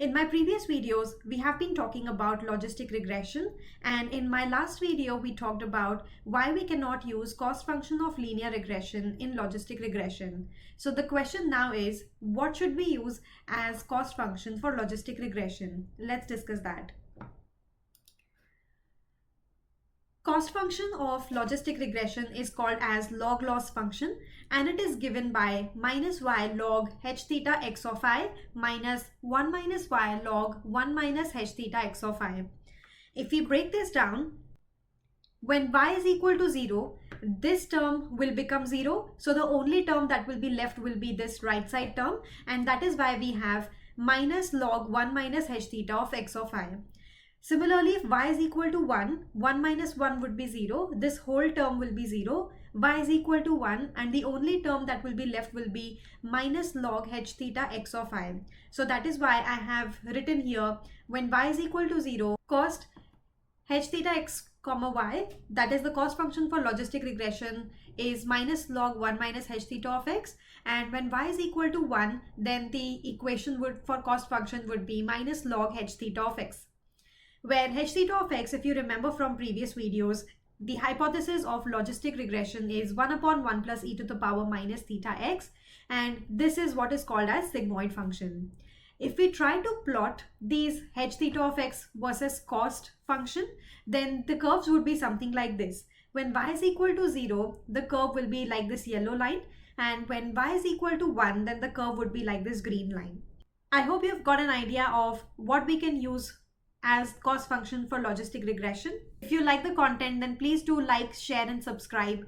In my previous videos, we have been talking about logistic regression, and in my last video, we talked about why we cannot use cost function of linear regression in logistic regression. So the question now is, what should we use as cost function for logistic regression? Let's discuss that. Cost function of logistic regression is called as log loss function, and it is given by minus y log h theta x of I minus 1 minus y log 1 minus h theta x of I. If we break this down, when y is equal to 0, this term will become 0. So the only term that will be left will be this right side term, and that is why we have minus log 1 minus h theta of x of I. Similarly, if y is equal to 1, 1 minus 1 would be 0. This whole term will be 0. Y is equal to 1, and the only term that will be left will be minus log h theta x of I. So that is why I have written here, when y is equal to 0, cost h theta x comma y, that is the cost function for logistic regression, is minus log 1 minus h theta of x. And when y is equal to 1, then the equation for cost function would be minus log h theta of x. Where h theta of x, if you remember from previous videos, the hypothesis of logistic regression is 1 upon 1 plus e to the power minus theta x, and this is what is called as sigmoid function. If we try to plot these h theta of x versus cost function, then the curves would be something like this. When y is equal to 0, the curve will be like this yellow line, and when y is equal to 1, then the curve would be like this green line. I hope you've got an idea of what we can use as cost function for logistic regression. If you like the content, then please do like, share and subscribe.